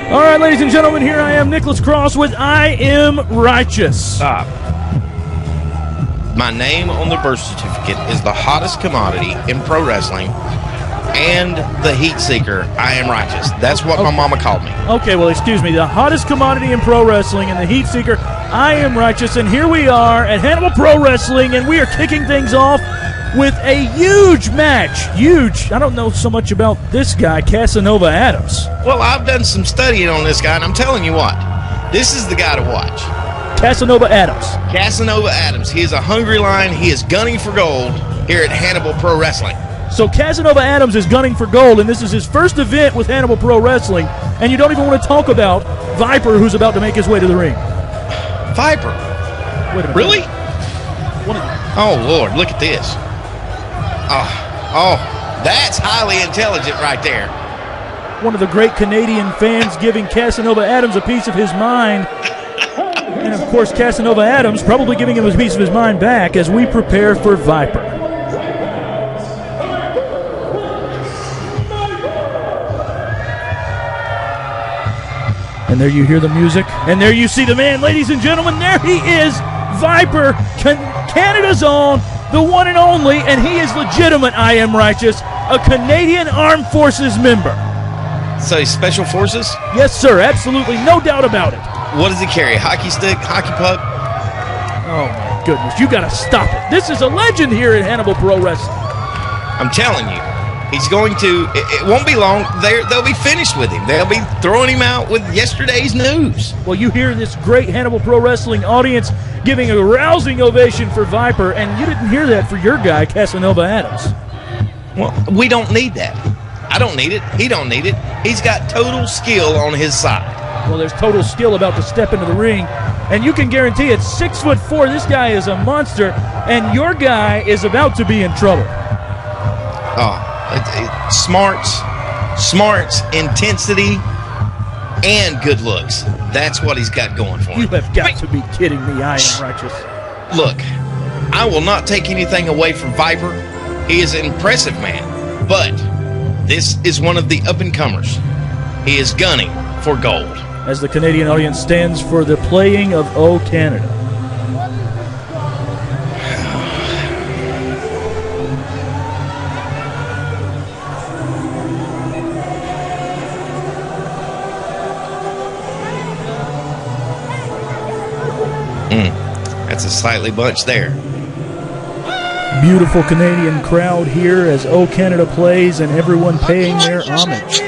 All right, ladies and gentlemen, here I am, Nicholas Cross with I Am Righteous. Stop. My name on the birth certificate is the hottest commodity in pro wrestling and the heat seeker. I Am Righteous. That's what my mama called me. Okay, well, excuse me. The hottest commodity in pro wrestling and the heat seeker, I Am Righteous. And here we are at Hannibal Pro Wrestling, and we are kicking things off with a huge match. Huge. I don't know so much about this guy, Casanova Adams. Well, I've done some studying on this guy, and I'm telling you what, this is the guy to watch. Casanova Adams. Casanova Adams. He is a hungry lion. He is gunning for gold here at Hannibal Pro Wrestling. So Casanova Adams is gunning for gold, and this is his first event with Hannibal Pro Wrestling, and you don't even want to talk about Viper, who's about to make his way to the ring. Viper? Wait a minute. Really? Oh, Lord, look at this. Oh, that's highly intelligent right there. One of the great Canadian fans giving Casanova Adams a piece of his mind. And, of course, Casanova Adams probably giving him a piece of his mind back as we prepare for Viper. And there you hear the music. And there you see the man, ladies and gentlemen. There he is, Viper, Canada's own, the one and only, and he is legitimate, I Am Righteous, a Canadian Armed Forces member. So he's Special Forces? Yes, sir, absolutely, no doubt about it. What does he carry, hockey stick, hockey puck? Oh, my goodness, you got to stop it. This is a legend here at Hannibal Pro Wrestling. I'm telling you, he's going to, it won't be long, they'll be finished with him. They'll be throwing him out with yesterday's news. Well, you hear this great Hannibal Pro Wrestling audience giving a rousing ovation for Viper, and you didn't hear that for your guy, Casanova Adams. Well, we don't need that. I don't need it. He don't need it. He's got total skill on his side. Well, there's total skill about to step into the ring, and you can guarantee it's 6'4". This guy is a monster, and your guy is about to be in trouble. Smarts, intensity, and good looks. That's what he's got going for him. You have got to be kidding me, I Am Righteous. Look, I will not take anything away from Viper. He is an impressive man, but this is one of the up-and-comers. He is gunning for gold. As the Canadian audience stands for the playing of O Canada. That's a sightly bunch there. Beautiful Canadian crowd here as O Canada plays and everyone paying their homage.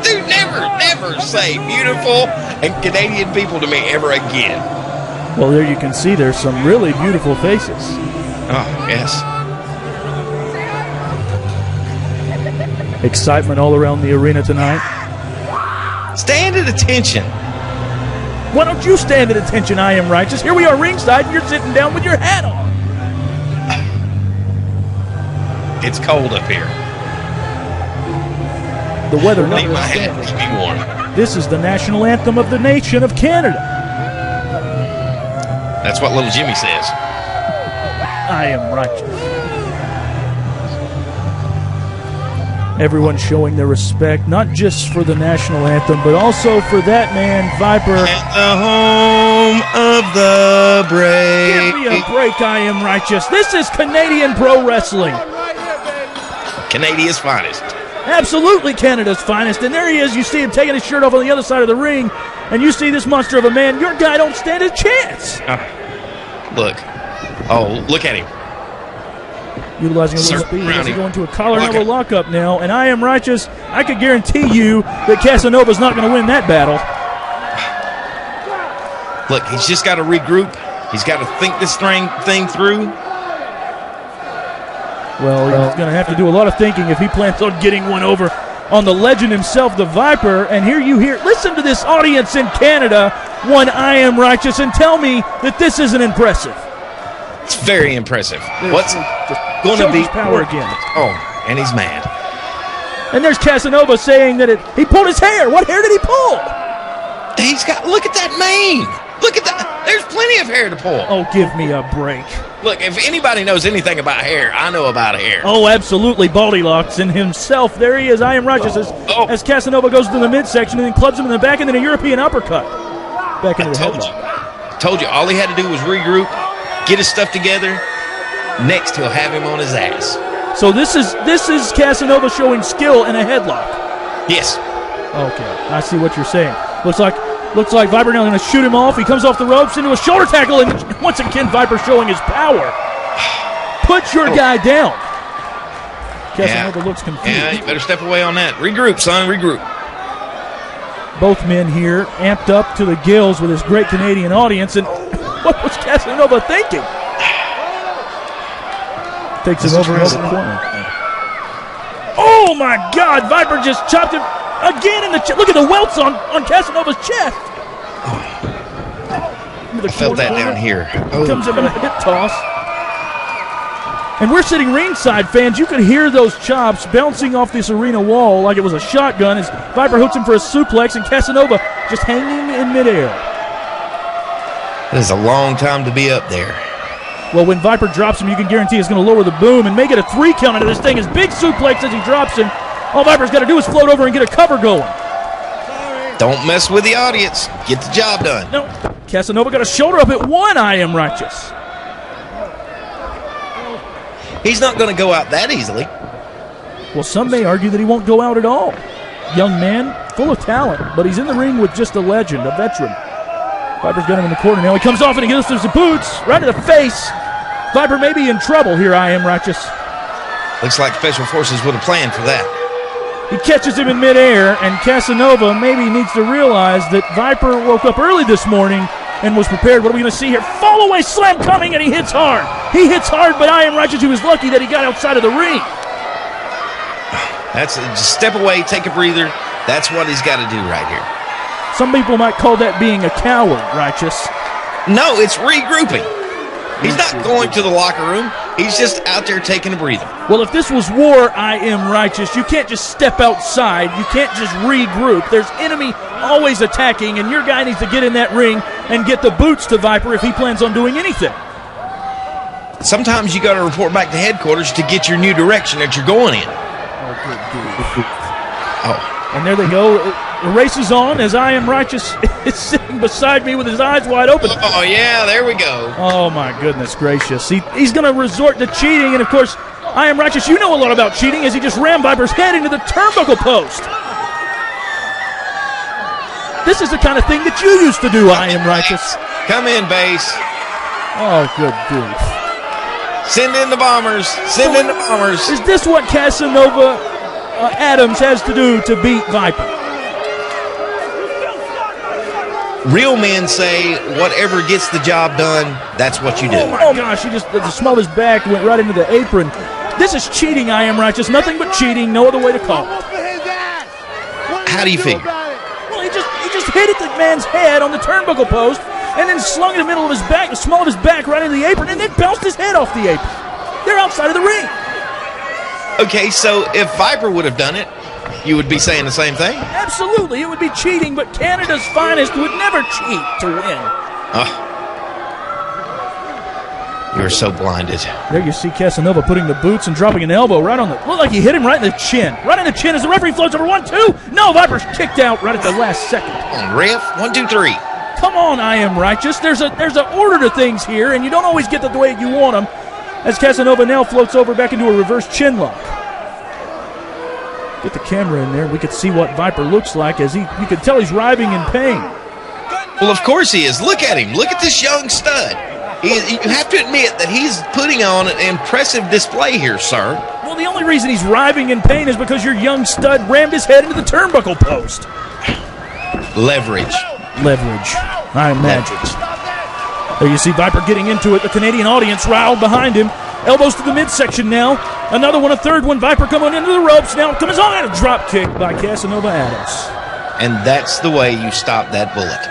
Dude, never say beautiful and Canadian people to me ever again. Well, there you can see there's some really beautiful faces. Oh, yes. Excitement all around the arena tonight. Stand at attention. Why don't you stand at attention, I Am Righteous? Here we are ringside, and you're sitting down with your hat on. It's cold up here. The weather Need my hat to be warm. This is the national anthem of the nation of Canada. That's what little Jimmy says. I Am Righteous. Everyone showing their respect, not just for the national anthem, but also for that man, Viper. At the home of the brave. Give me a break, I Am Righteous. This is Canadian Pro Wrestling. Canada's finest. Absolutely Canada's finest. And there he is. You see him taking his shirt off on the other side of the ring, and you see this monster of a man. Your guy don't stand a chance. Look. Oh, look at him. Utilizing a little speed as he go into a collar and elbow lockup now. And I Am Righteous, I could guarantee you that Casanova's not going to win that battle. Look, he's just got to regroup. He's got to think this thing through. Well, he's going to have to do a lot of thinking if he plans on getting one over on the legend himself, the Viper. And here you hear, listen to this audience in Canada, one I Am Righteous, and tell me that this isn't impressive. It's very impressive. What's going to be power again? Oh, and he's mad. And there's Casanova saying that he pulled his hair. What hair did he pull? He's got, look at that mane. Look at that. There's plenty of hair to pull. Oh, give me a break. Look, if anybody knows anything about hair, I know about hair. Oh, absolutely. Baldy locks in himself. There he is. I am righteous as Casanova goes to the midsection and then clubs him in the back and then a European uppercut. Back into the headlock. Told you, all he had to do was regroup, get his stuff together. Next, he'll have him on his ass. So this is Casanova showing skill in a headlock. Yes. Okay, I see what you're saying. Looks like Viper now going to shoot him off. He comes off the ropes into a shoulder tackle, and once again Viper showing his power. Put your guy down. Casanova looks confused. Yeah, you better step away on that. Regroup, son. Regroup. Both men here amped up to the gills with this great Canadian audience, and what was Casanova thinking? Takes it over into the corner. Oh my God! Viper just chopped him again in the chest. Look at the welts on Casanova's chest. I felt that down here. Comes up in a hip toss. And we're sitting ringside, fans. You could hear those chops bouncing off this arena wall like it was a shotgun as Viper hooks him for a suplex and Casanova just hanging in midair. This is a long time to be up there. Well, when Viper drops him, you can guarantee he's going to lower the boom and make it a 3 count into this thing. His big suplex as he drops him. All Viper's got to do is float over and get a cover going. Don't mess with the audience. Get the job done. No, Casanova got a shoulder up at 1. I am righteous. He's not going to go out that easily. Well, some may argue that he won't go out at all. Young man, full of talent, but he's in the ring with just a legend, a veteran. Viper's got him in the corner now. He comes off and he gives us the boots right to the face. Viper may be in trouble here, I am righteous. Looks like Special Forces would have planned for that. He catches him in midair, and Casanova maybe needs to realize that Viper woke up early this morning and was prepared. What are we going to see here? Fall away slam coming, and he hits hard. He hits hard, but I am righteous. He was lucky that he got outside of the ring. That's just step away, take a breather. That's what he's got to do right here. Some people might call that being a coward, righteous. No, it's regrouping. He's not going to the locker room. He's just out there taking a breather. Well, if this was war, I am righteous. You can't just step outside. You can't just regroup. There's enemy always attacking, and your guy needs to get in that ring and get the boots to Viper if he plans on doing anything. Sometimes you got to report back to headquarters to get your new direction that you're going in. And there they go. The race is on as I am righteous is sitting beside me with his eyes wide open. Oh, yeah, there we go. Oh, my goodness gracious. He's going to resort to cheating, and, of course, I am righteous. You know a lot about cheating as he just rammed Viper's head into the turnbuckle post. This is the kind of thing that you used to do, I am righteous. Come in, base. Oh, good grief. Send in the bombers. Send in the bombers. Is this what Casanova Adams has to do to beat Viper? Real men say whatever gets the job done, that's what you do. Oh, my gosh. The small of his back went right into the apron. This is cheating, I am righteous. Nothing but cheating. No other way to call it. How do you figure? Well, he just hit at the man's head on the turnbuckle post and then slung in the middle of his back, the small of his back right into the apron, and then bounced his head off the apron. They're outside of the ring. Okay, so if Viper would have done it, you would be saying the same thing? Absolutely. It would be cheating, but Canada's finest would never cheat to win. You're so blinded. There you see Casanova putting the boots and dropping an elbow right on the... Looked like he hit him right in the chin. Right in the chin as the referee floats over 1-2. No, Viper's kicked out right at the last second. Come on, ref. 1, 2, 3. Come on, I am righteous. There's an order to things here, and you don't always get the way you want them. As Casanova now floats over back into a reverse chin lock. Get the camera in there. We could see what Viper looks like as you can tell he's writhing in pain. Well, of course he is. Look at him. Look at this young stud. You have to admit that he's putting on an impressive display here, sir. Well, the only reason he's writhing in pain is because your young stud rammed his head into the turnbuckle post. Leverage. I imagine. There you see Viper getting into it. The Canadian audience riled behind him. Elbows to the midsection now. Another one, a third one. Viper coming into the ropes now. Comes on and a drop kick by Casanova Adams. And that's the way you stop that bullet.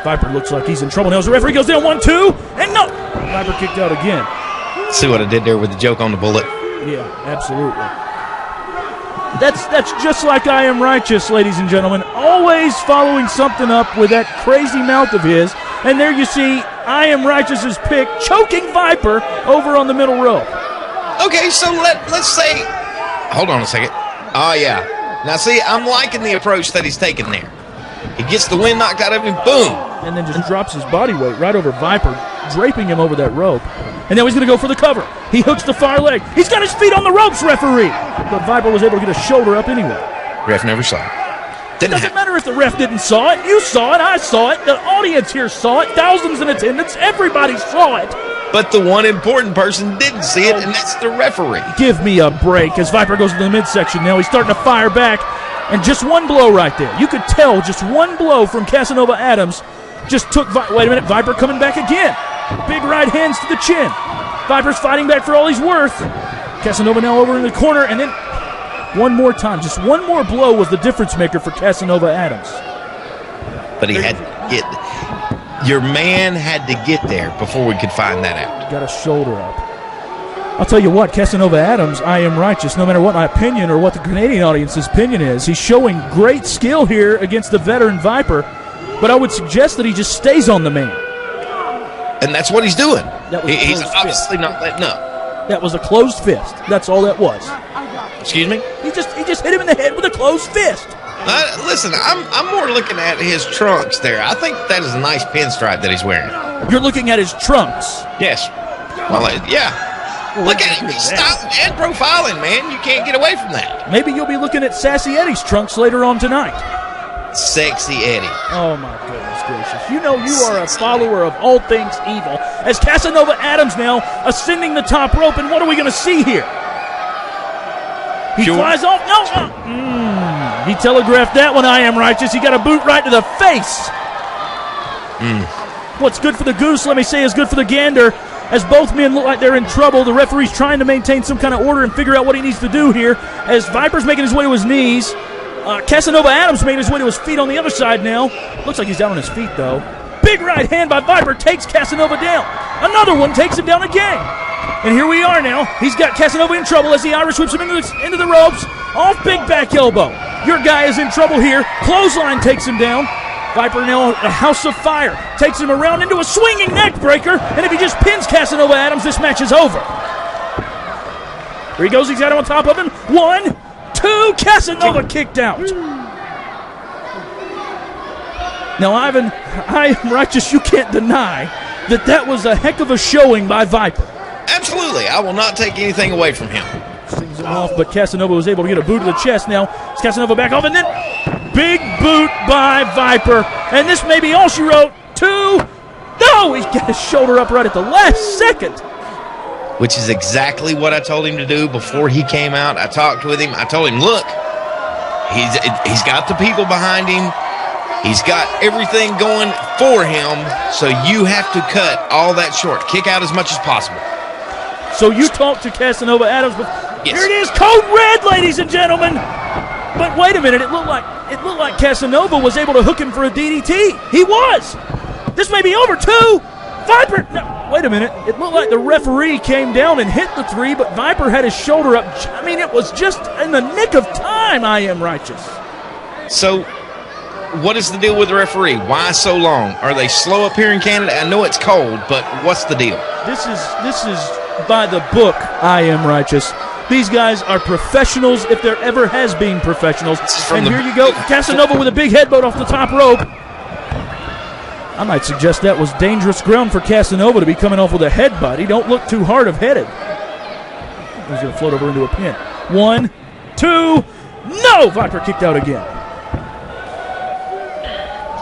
Viper looks like he's in trouble now as the referee goes down 1-2. And no! Viper kicked out again. See what I did there with the joke on the bullet? Yeah, absolutely. That's just like I Am Righteous, ladies and gentlemen. Always following something up with that crazy mouth of his. And there you see I Am Righteous's pick choking Viper over on the middle rope. Okay, so let's say, hold on a second. Oh, yeah. Now, see, I'm liking the approach that he's taking there. He gets the wind knocked out of him, boom. And then just drops his body weight right over Viper, draping him over that rope. And now he's going to go for the cover. He hooks the far leg. He's got his feet on the ropes, referee. But Viper was able to get a shoulder up anyway. Ref never saw it. It doesn't matter if the ref didn't saw it. You saw it. I saw it. The audience here saw it. Thousands in attendance. Everybody saw it. But the one important person didn't see it, and that's the referee. Give me a break as Viper goes into the midsection now. He's starting to fire back. And just one blow right there. You could tell just one blow from Casanova Adams just took... Wait a minute. Viper coming back again. Big right hands to the chin. Viper's fighting back for all he's worth. Casanova now over in the corner, and then one more time. Just one more blow was the difference maker for Casanova Adams. But he had to get... Your man had to get there before we could find that out. Got a shoulder up. I'll tell you what, Casanova Adams, I Am Righteous, no matter what my opinion or what the Canadian audience's opinion is, he's showing great skill here against the veteran Viper, but I would suggest that he just stays on the man. And that's what he's doing. He's fist. obviously not letting up. That was a closed fist. That's all that was. Excuse me? He just hit him in the head with a closed fist. Listen, I'm more looking at his trunks there. I think that is a nice pinstripe that he's wearing. You're looking at his trunks. Yes. Well, yeah. Well, look at him. He's styling and profiling, man. You can't get away from that. Maybe you'll be looking at Sassy Eddie's trunks later on tonight. Sexy Eddie. Oh, my goodness gracious. You know you are a follower of all things evil. As Casanova Adams now ascending the top rope, and what are we going to see here? He flies off. No. He telegraphed that one, I Am Righteous. He got a boot right to the face. What's good for the goose, let me say, is good for the gander. As both men look like they're in trouble, the referee's trying to maintain some kind of order and figure out what he needs to do here. As Viper's making his way to his knees, Casanova Adams made his way to his feet on the other side now. Looks like he's down on his feet, though. Big right hand by Viper takes Casanova down. Another one takes him down again. And here we are now. He's got Casanova in trouble as the Irish whips him into the ropes. Off big back elbow. Your guy is in trouble here. Clothesline takes him down. Viper now a house of fire. Takes him around into a swinging neck breaker. And if he just pins Casanova Adams, this match is over. Here he goes. He's got him on top of him. 1, 2. Casanova kicked out. Now, Ivan, I Am Righteous, you can't deny that was a heck of a showing by Viper. Absolutely. I will not take anything away from him. Stings him off, but Casanova was able to get a boot to the chest now. It's Casanova back off, and then big boot by Viper. And this may be all she wrote. 2. No, he's got his shoulder up right at the last second. Which is exactly what I told him to do before he came out. I talked with him. I told him, look, he's got the people behind him. He's got everything going for him, so you have to cut all that short. Kick out as much as possible. So you talked to Casanova Adams, but yes. Here it is, code red, ladies and gentlemen. But wait a minute, it looked like Casanova was able to hook him for a DDT. He was. This may be over too. Viper, no, wait a minute. It looked like the referee came down and hit the 3, but Viper had his shoulder up. I mean, it was just in the nick of time, I Am Righteous. So, what is the deal with the referee? Why so long? Are they slow up here in Canada? I know it's cold, but what's the deal? This is by the book, I Am Righteous. These guys are professionals if there ever has been professionals. And here you go, Casanova with a big headbutt off the top rope. I might suggest that was dangerous ground for Casanova to be coming off with a headbutt. He don't look too hard of headed. He's going to float over into a pin. 1, 2, no! Viper kicked out again.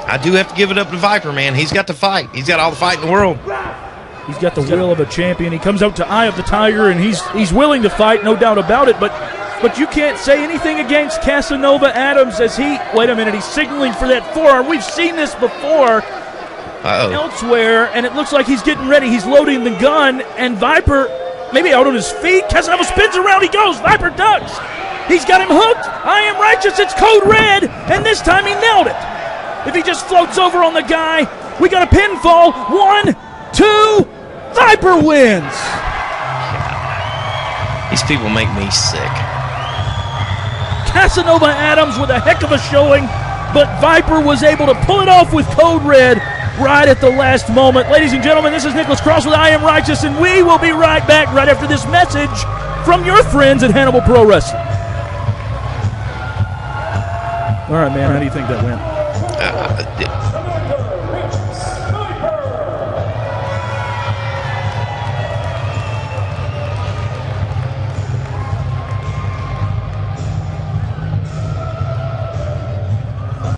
I do have to give it up to Viper, man. He's got to fight. He's got all the fight in the world. He's got the will of a champion. He comes out to Eye of the Tiger, and he's willing to fight, no doubt about it. But you can't say anything against Casanova Adams as wait a minute, he's signaling for that forearm. We've seen this before elsewhere, and it looks like he's getting ready. He's loading the gun, and Viper maybe out on his feet. Casanova spins around. He goes. Viper ducks. He's got him hooked. I Am Righteous. It's code red, and this time he nailed it. If he just floats over on the guy, we got a pinfall. 1, 2, Viper wins. These people make me sick. Casanova Adams with a heck of a showing, but Viper was able to pull it off with Code Red right at the last moment. Ladies and gentlemen, this is Nicholas Cross with I Am Righteous, and we will be right back right after this message from your friends at Hannibal Pro Wrestling. All right, man, how do you think that went?